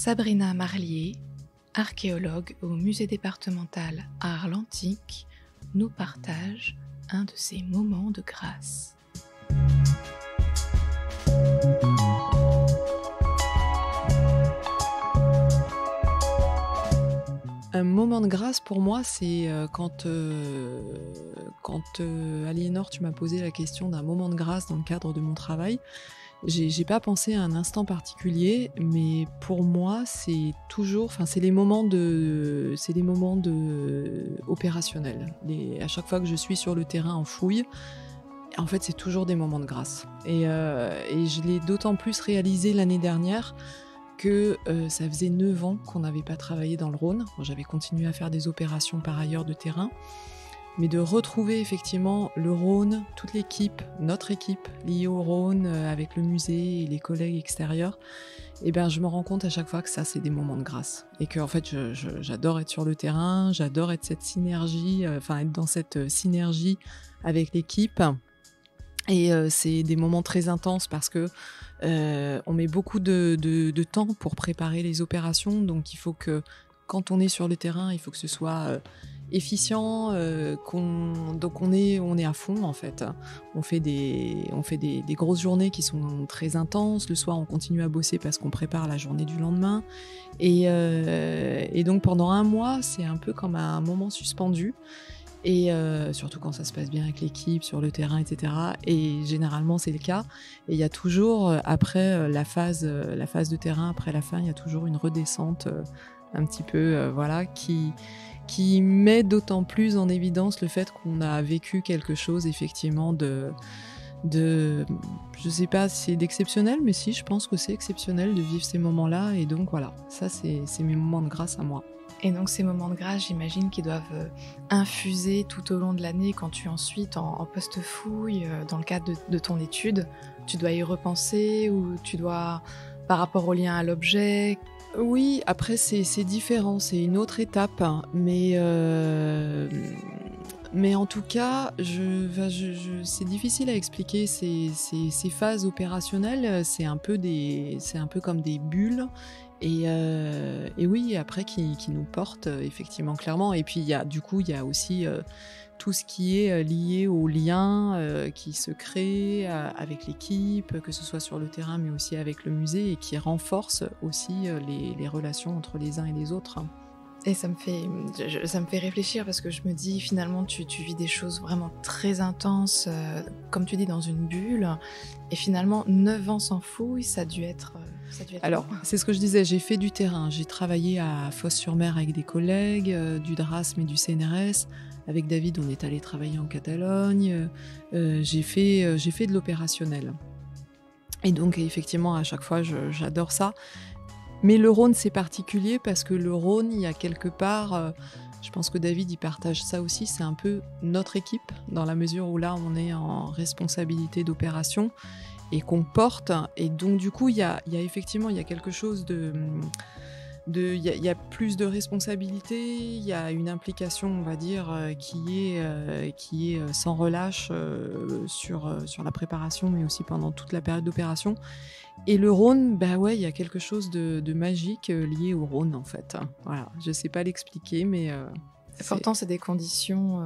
Sabrina Marlier, archéologue au musée départemental Arts l'Antique, nous partage un de ses moments de grâce. Un moment de grâce pour moi, c'est quand Aliénor, tu m'as posé la question d'un moment de grâce dans le cadre de mon travail. J'ai pas pensé à un instant particulier, mais pour moi, c'est toujours, c'est les moments opérationnels. À chaque fois que je suis sur le terrain en fouille, en fait, c'est toujours des moments de grâce. Et je l'ai d'autant plus réalisé l'année dernière que ça faisait 9 ans qu'on n'avait pas travaillé dans le Rhône. Bon, j'avais continué à faire des opérations par ailleurs de terrain, mais de retrouver effectivement le Rhône, toute l'équipe, notre équipe liée au Rhône, avec le musée et les collègues extérieurs, je me rends compte à chaque fois que ça, c'est des moments de grâce. Et que en fait, j'adore être sur le terrain, j'adore être être dans cette synergie avec l'équipe. Et c'est des moments très intenses parce que on met beaucoup de temps pour préparer les opérations, donc il faut que, quand on est sur le terrain, il faut que ce soit efficient, donc on est à fond en fait. On fait des grosses journées qui sont très intenses. Le soir, on continue à bosser parce qu'on prépare la journée du lendemain. Et donc pendant 1 mois, c'est un peu comme un moment suspendu. Et surtout quand ça se passe bien avec l'équipe, sur le terrain, etc. Et généralement, c'est le cas. Et il y a toujours, après la phase de terrain, après la fin, il y a toujours une redescente un petit peu, qui met d'autant plus en évidence le fait qu'on a vécu quelque chose, effectivement, je sais pas si c'est d'exceptionnel, mais si, je pense que c'est exceptionnel de vivre ces moments-là. Et donc voilà, ça, c'est mes moments de grâce à moi. Et donc ces moments de grâce, j'imagine qu'ils doivent infuser tout au long de l'année quand tu es ensuite en post-fouille, dans le cadre de ton étude. Tu dois y repenser ou tu dois, par rapport au lien à l'objet. Oui, après c'est différent, c'est une autre étape, hein, mais en tout cas, c'est difficile à expliquer ces phases opérationnelles. C'est un peu comme des bulles. Et oui, après qui nous porte effectivement clairement. Et puis il y a aussi tout ce qui est lié aux liens qui se créent avec l'équipe, que ce soit sur le terrain mais aussi avec le musée, et qui renforce aussi les relations entre les uns et les autres. Et ça me fait réfléchir parce que je me dis, finalement, tu vis des choses vraiment très intenses, comme tu dis, dans une bulle. Et finalement, 9 ans sans fouille, ça a dû être Alors, c'est ce que je disais, j'ai fait du terrain. J'ai travaillé à Fos-sur-Mer avec des collègues, du DRASM et du CNRS. Avec David, on est allé travailler en Catalogne. J'ai fait de l'opérationnel. Et donc, effectivement, à chaque fois, j'adore ça. Mais le Rhône, c'est particulier parce que le Rhône, il y a quelque part, je pense que David, il partage ça aussi, c'est un peu notre équipe, dans la mesure où là, on est en responsabilité d'opération et qu'on porte. Et donc, du coup, il y a effectivement, il y a quelque chose il y a plus de responsabilité, il y a une implication, on va dire, qui est sans relâche sur la préparation, mais aussi pendant toute la période d'opération. Et le Rhône, il y a quelque chose de magique lié au Rhône, en fait. Voilà, je sais pas l'expliquer, mais... Pourtant, c'est des conditions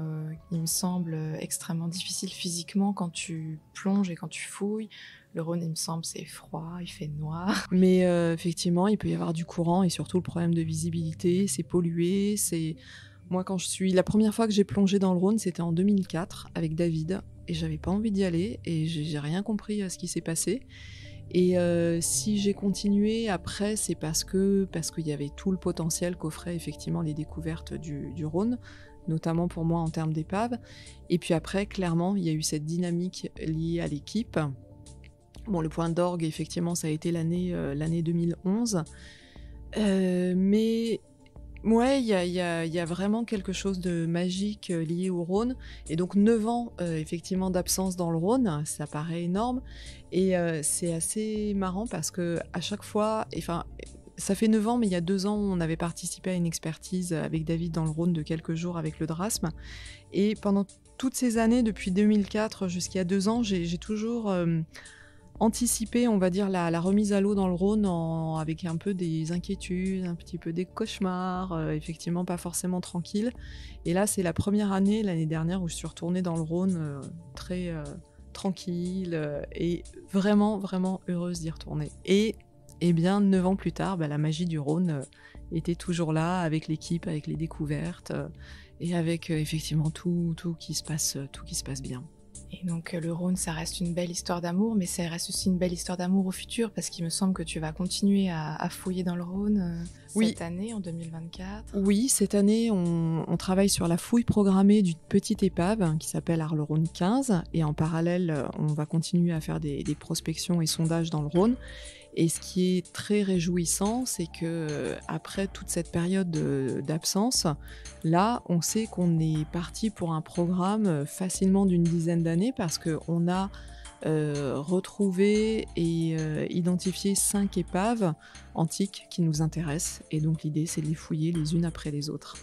qui me semblent extrêmement difficiles physiquement quand tu plonges et quand tu fouilles. Le Rhône, il me semble, c'est froid, il fait noir. Mais effectivement, il peut y avoir du courant et surtout le problème de visibilité, c'est pollué. Moi, la première fois que j'ai plongé dans le Rhône, c'était en 2004 avec David, et j'avais pas envie d'y aller, et j'ai rien compris à ce qui s'est passé. Et si j'ai continué après, c'est parce qu'il y avait tout le potentiel qu'offraient effectivement les découvertes du Rhône, notamment pour moi en termes d'épave. Et puis après, clairement, il y a eu cette dynamique liée à l'équipe. Bon, le point d'orgue, effectivement, ça a été l'année 2011. Mais ouais, il y a vraiment quelque chose de magique lié au Rhône. Et donc 9 ans effectivement d'absence dans le Rhône, ça paraît énorme. Et c'est assez marrant parce que à chaque fois, ça fait 9 ans, mais il y a 2 ans, on avait participé à une expertise avec David dans le Rhône de quelques jours avec le DRASM. Et pendant toutes ces années, depuis 2004 jusqu'à 2 ans, j'ai toujours anticiper, on va dire, la remise à l'eau dans le Rhône avec un peu des inquiétudes, un petit peu des cauchemars, effectivement pas forcément tranquille. Et là, c'est la première année, l'année dernière, où je suis retournée dans le Rhône très tranquille et vraiment, vraiment heureuse d'y retourner. Et bien, 9 ans plus tard, la magie du Rhône était toujours là, avec l'équipe, avec les découvertes et avec effectivement tout qui se passe bien. Et donc le Rhône, ça reste une belle histoire d'amour, mais ça reste aussi une belle histoire d'amour au futur, parce qu'il me semble que tu vas continuer à fouiller dans le Rhône cette année, en 2024. Oui, cette année, on travaille sur la fouille programmée d'une petite épave qui s'appelle Arles-Rhône 15, et en parallèle, on va continuer à faire des prospections et sondages dans le Rhône. Et ce qui est très réjouissant, c'est que après toute cette période d'absence, là, on sait qu'on est parti pour un programme facilement d'une dizaine d'années, parce qu'on a retrouvé et identifié 5 épaves antiques qui nous intéressent. Et donc l'idée, c'est de les fouiller les unes après les autres.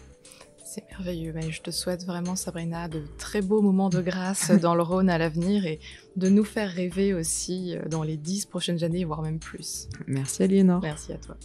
C'est merveilleux. Je te souhaite vraiment, Sabrina, de très beaux moments de grâce dans le Rhône à l'avenir, et de nous faire rêver aussi dans les 10 prochaines années, voire même plus. Merci Aliénor. Merci à toi.